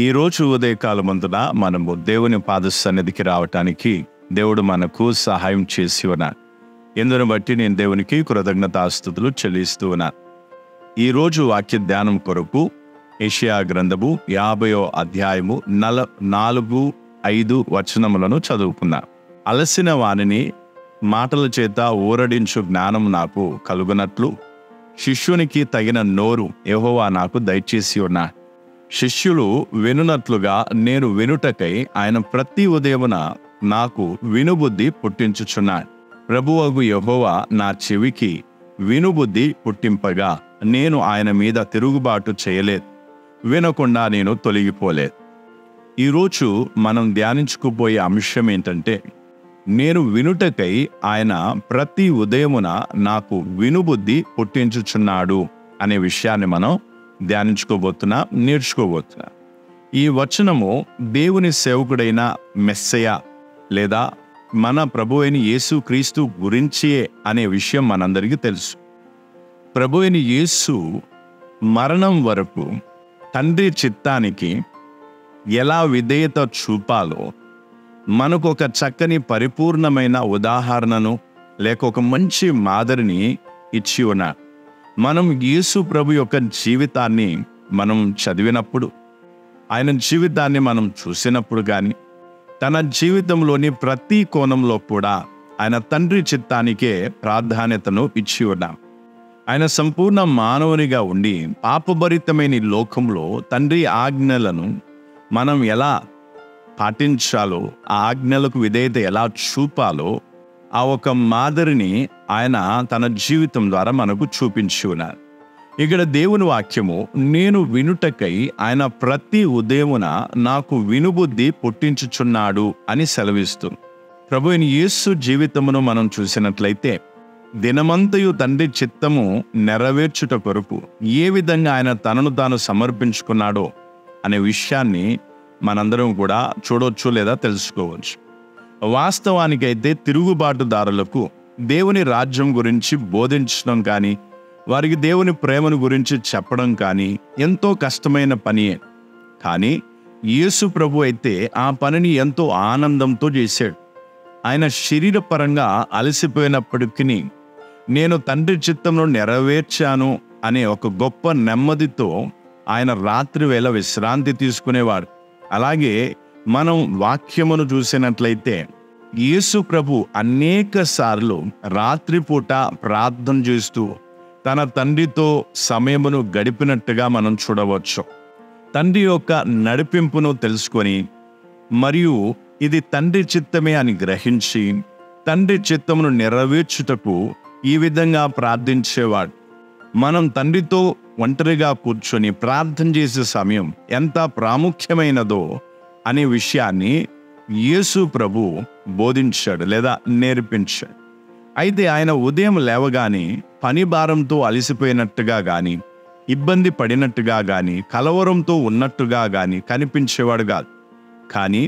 ఈరోజు ఉదయకాలమందున మనము దేవుని పాద సన్నిధికి రావటానికి దేవుడు మనకు సహాయం చేసి ఉన్నారు. ఎందును బట్టి నేను దేవునికి కృతజ్ఞతాస్తుతులు చెల్లిస్తూ ఉన్నాను. ఈరోజు వాక్య ధ్యానం కొరకు యెషయా గ్రంథము 50వ అధ్యాయము 4-5 వచనములను చదువుకున్నా. అలసిన వానిని మాటల చేత ఊరడించు జ్ఞానం నాకు కలుగునట్లు శిష్యునికి తగిన నోరు యెహోవా నాకు దయచేసి ఉన్నా. శిష్యులు వినునట్లుగా నేను వినుటకై ఆయన ప్రతి ఉదయమున నాకు వినుబుద్ధి పుట్టించుచున్నాడు. ప్రభువగు యెహోవా నా చెవికి వినుబుద్ధి పుట్టింపగా నేను ఆయన మీద తిరుగుబాటు చేయలేదు, వినకుండా నేను తొలగిపోలేదు. ఈరోజు మనం ధ్యానించుకుపోయే అంశం ఏంటంటే, నేను వినుటకై ఆయన ప్రతి ఉదయమున నాకు వినుబుద్ధి పుట్టించుచున్నాడు అనే విషయాన్ని మనం నేర్చుకోబోతున్నా. ఈ వచనము దేవుని సేవకుడైన మెస్సయ లేదా మన ప్రభు అయిన యేసు క్రీస్తు గురించే అనే విషయం మనందరికీ తెలుసు. ప్రభు అయిన యేసు మరణం వరకు తండ్రి చిత్తానికి ఎలా విధేయత చూపాలో మనకు ఒక చక్కని పరిపూర్ణమైన ఉదాహరణను లేక ఒక మంచి మాదిరిని ఇచ్చి ఉన్నారు. మనం యేసు ప్రభు యొక్క జీవితాన్ని మనం చదివినప్పుడు, ఆయన జీవితాన్ని మనం చూసినప్పుడు కానీ, తన జీవితంలోని ప్రతి కోణంలో కూడా ఆయన తండ్రి చిత్తానికే ప్రాధాన్యతను ఇచ్చి ఉన్నాం. ఆయన సంపూర్ణ మానవునిగా ఉండి పాపభరితమైన లోకంలో తండ్రి ఆజ్ఞలను మనం ఎలా పాటించాలో, ఆ ఆజ్ఞలకు విధేయత ఎలా చూపాలో ఆ ఒక మాదిరిని ఆయన తన జీవితం ద్వారా మనకు చూపించి ఉన్నారు. ఇక్కడ దేవుని వాక్యము నేను వినుటకై ఆయన ప్రతి ఉదయమున నాకు వినుబుద్ధి పుట్టించుచున్నాడు అని సెలవిస్తుంది. ప్రభు అయిన యేసు జీవితమును మనం చూసినట్లయితే దినమంతయు తండ్రి చిత్తము నెరవేర్చుట కొరకు ఏ విధంగా ఆయన తనను తాను సమర్పించుకున్నాడో అనే విషయాన్ని మనందరం కూడా చూడవచ్చు లేదా తెలుసుకోవచ్చు. వాస్తవానికైతే తిరుగుబాటుదారులకు దేవుని రాజ్యం గురించి బోధించడం కానీ, వారికి దేవుని ప్రేమను గురించి చెప్పడం కానీ ఎంతో కష్టమైన పనియే. కానీ యేసు ప్రభు అయితే ఆ పనిని ఎంతో ఆనందంతో చేశాడు. ఆయన శరీరపరంగా అలసిపోయినప్పటికీ నేను తండ్రి చిత్తంలో నెరవేర్చాను అనే ఒక గొప్ప నెమ్మదితో ఆయన రాత్రి వేళ విశ్రాంతి తీసుకునేవాడు. అలాగే మనం వాక్యమును చూసినట్లయితే యేసు ప్రభు అనేక సార్లు రాత్రిపూట ప్రార్థన చేస్తూ తన తండ్రితో సమయమును గడిపినట్టుగా మనం చూడవచ్చు. తండ్రి యొక్క నడిపింపును తెలుసుకొని మరియు ఇది తండ్రి చిత్తమే అని గ్రహించి తండ్రి చిత్తమును నెరవేర్చుటకు ఈ విధంగా ప్రార్థించేవాడు. మనం తండ్రితో ఒంటరిగా కూర్చొని ప్రార్థన చేసే సమయం ఎంత ప్రాముఖ్యమైనదో అనే విషయాన్ని యేసు ప్రభు బోధించాడు లేదా నేర్పించాడు. అయితే ఆయన ఉదయం లేవగానే పని భారంతో అలసిపోయినట్టుగా కానీ, ఇబ్బంది పడినట్టుగా కానీ, కలవరంతో ఉన్నట్టుగా కానీ కనిపించేవాడు కాదు. కానీ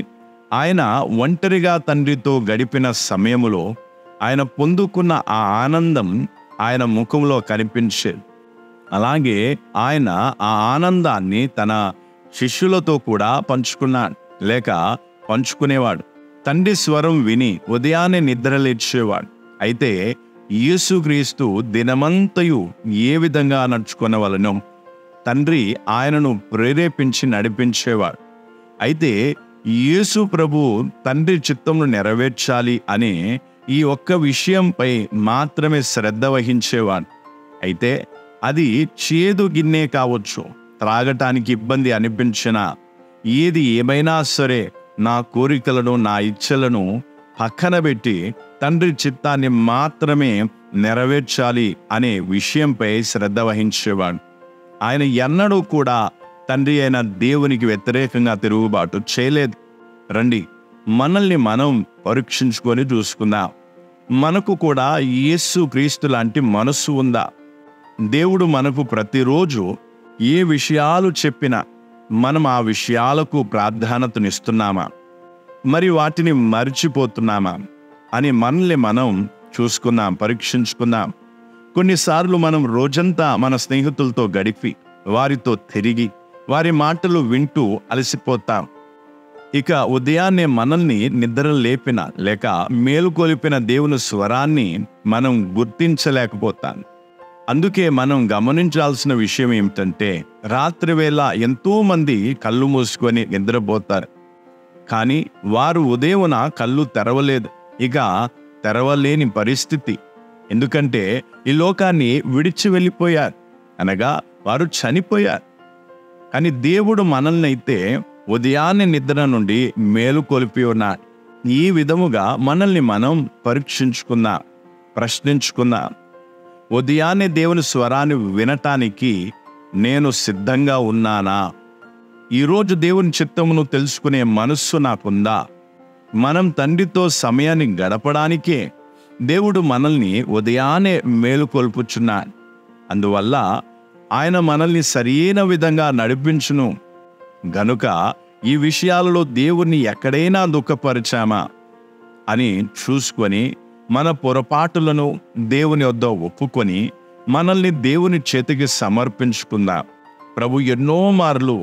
ఆయన ఒంటరిగా తండ్రితో గడిపిన సమయములో ఆయన పొందుకున్న ఆ ఆనందం ఆయన ముఖంలో కనిపించేది. అలాగే ఆయన ఆ ఆనందాన్ని తన శిష్యులతో కూడా పంచుకునేవాడు. తండ్రి స్వరం విని ఉదయాన్నే నిద్రలేచేవాడు. అయితే యేసుక్రీస్తు దినమంతయు ఏ విధంగా నడుచుకునవలనో తండ్రి ఆయనను ప్రేరేపించి నడిపించేవాడు. అయితే యేసు ప్రభు తండ్రి చిత్తమును నెరవేర్చాలి అనే ఈ ఒక్క విషయంపై మాత్రమే శ్రద్ధ వహించేవాడు. అయితే అది చేదు గిన్నె కావచ్చు, త్రాగటానికి ఇబ్బంది అనిపించినా, ఏది ఏమైనా సరే నా కోరికలను నా ఇచ్చలను పక్కన పెట్టి తండ్రి చిత్తాన్ని మాత్రమే నెరవేర్చాలి అనే విషయంపై శ్రద్ధ వహించేవాడు. ఆయన ఎన్నడూ కూడా తండ్రి అయిన దేవునికి వ్యతిరేకంగా తిరుగుబాటు చేయలేదు. రండి, మనల్ని మనం పరీక్షించుకొని చూసుకుందాం. మనకు కూడా యేసు క్రీస్తు లాంటి మనస్సు ఉందా? దేవుడు మనకు ప్రతిరోజు ఏ విషయాలు చెప్పినా మనం ఆ విషయాలకు ప్రాధాన్యతనిస్తున్నామా, మరి వాటిని మర్చిపోతున్నామా అని మనల్ని మనం చూసుకుందాం, పరీక్షించుకుందాం. కొన్నిసార్లు మనం రోజంతా మన స్నేహితులతో గడిపి వారితో తిరిగి వారి మాటలు వింటూ అలసిపోతాం. ఇక ఉదయాన్నే మనల్ని నిద్ర లేపిన లేక మేలుకొలిపిన దేవుని స్వరాన్ని మనం గుర్తించలేకపోతాం. అందుకే మనం గమనించాల్సిన విషయం ఏమిటంటే, రాత్రివేళ ఎంతో మంది కళ్ళు మూసుకొని నిద్రపోతారు, కానీ వారు ఉదయమున కళ్ళు తెరవలేదు. ఇక తెరవలేని పరిస్థితి. ఎందుకంటే ఈ లోకాన్ని విడిచి వెళ్ళిపోయారు, అనగా వారు చనిపోయారు. కానీ దేవుడు మనల్ని అయితే ఉదయాన్నే నిద్ర నుండి మేలుకొలిపి ఉన్నాడు. ఈ విధముగా మనల్ని మనం పరీక్షించుకున్నాం, ప్రశ్నించుకున్నాం. ఉదయాన్నే దేవుని స్వరాన్ని వినటానికి నేను సిద్ధంగా ఉన్నానా? ఈరోజు దేవుని చిత్తమును తెలుసుకునే మనస్సు నాకుందా? మనం తండ్రితో సమయాన్ని గడపడానికే దేవుడు మనల్ని ఉదయాన్నే మేలుకొల్పుచున్నాడు. అందువల్ల ఆయన మనల్ని సరైన విధంగా నడిపించును గనుక ఈ విషయాలలో దేవుణ్ణి ఎక్కడైనా దుఃఖపరిచామా అని చూసుకొని మన పొరపాటులను దేవుని వద్ద ఒప్పుకొని మనల్ని దేవుని చేతికి సమర్పించుకుందాం. ప్రభు ఎన్నో మార్లు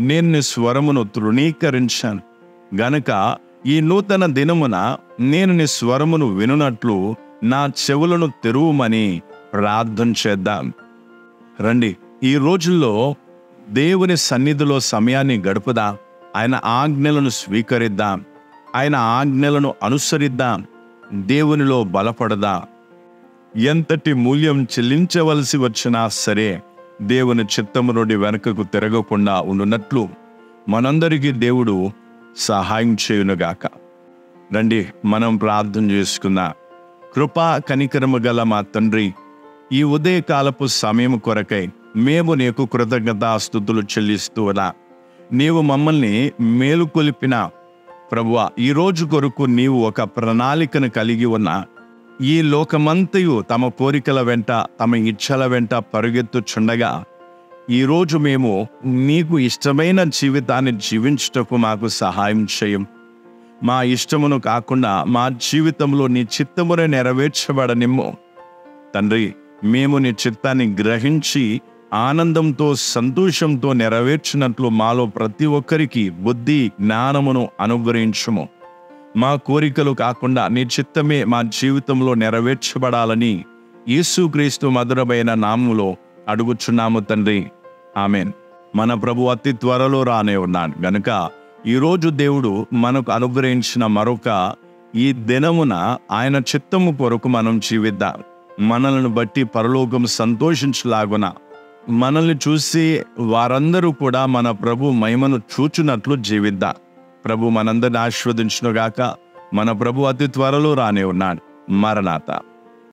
నేను నీ స్వరమును తృణీకరించాను గనుక ఈ నూతన దినమున నేను నీ స్వరమును వినున్నట్లు నా చెవులను తెరువుమని ప్రార్థన చేద్దాం. రండి, ఈ రోజుల్లో దేవుని సన్నిధిలో సమయాన్ని గడుపుదాం. ఆయన ఆజ్ఞలను స్వీకరిద్దాం, ఆయన ఆజ్ఞలను అనుసరిద్దాం, దేవునిలో బలపడదాం. ఎంతటి మూల్యం చెల్లించవలసి వచ్చినా సరే దేవుని చిత్తము నుండి వెనుకకు తిరగకుండా ఉండునట్లు మనందరికీ దేవుడు సహాయం చేయునుగాక. రండి, మనం ప్రార్థన చేసుకుందాం. కృపా కనికరము గల మా తండ్రి, ఈ ఉదయకాలపు సమయం కొరకై మేము నీకు కృతజ్ఞతాస్తుతులు చెల్లిస్తూ ఉన్నా. నీవు మమ్మల్ని మేలుకొలిపిన ప్రభువా, ఈ రోజు కొరకు నీవు ఒక ప్రణాళికను కలిగి ఉన్న ఈ లోకమంతయు తమ కోరికల వెంట తమ ఇచ్చల వెంట పరుగెత్తుచుండగా ఈరోజు మేము నీకు ఇష్టమైన జీవితాన్ని జీవించుటకు మాకు సహాయం చేయం. మా ఇష్టమును కాకుండా మా జీవితంలో నీ చిత్తమును నెరవేర్చబడనిమ్ము తండ్రి. మేము నీ చిత్తాన్ని గ్రహించి ఆనందంతో సంతోషంతో నెరవేర్చినట్లు మాలో ప్రతి ఒక్కరికి బుద్ధి జ్ఞానమును అనుగ్రహించుము. మా కోరికలు కాకుండా నీ చిత్తమే మా జీవితంలో నెరవేర్చబడాలని యేసుక్రీస్తు మధురమైన నామములో అడుగుచున్నాము తండ్రి, ఆమెన్. మన ప్రభు అతి త్వరలో రానే ఉన్నాడు గనుక ఈరోజు దేవుడు మనకు అనుగ్రహించిన మరొక ఈ దినమున ఆయన చిత్తము కొరకు మనం జీవిద్దాం. మనల్ని బట్టి పరలోకం సంతోషించులాగున మనల్ని చూసి వారందరూ కూడా మన ప్రభు మహిమను చూచున్నట్లు జీవిద్దాం. ప్రభు మనందరిని ఆశీర్వదించునుగాక. మన ప్రభు అతి త్వరలో రానే ఉన్నాడు. మరణాత.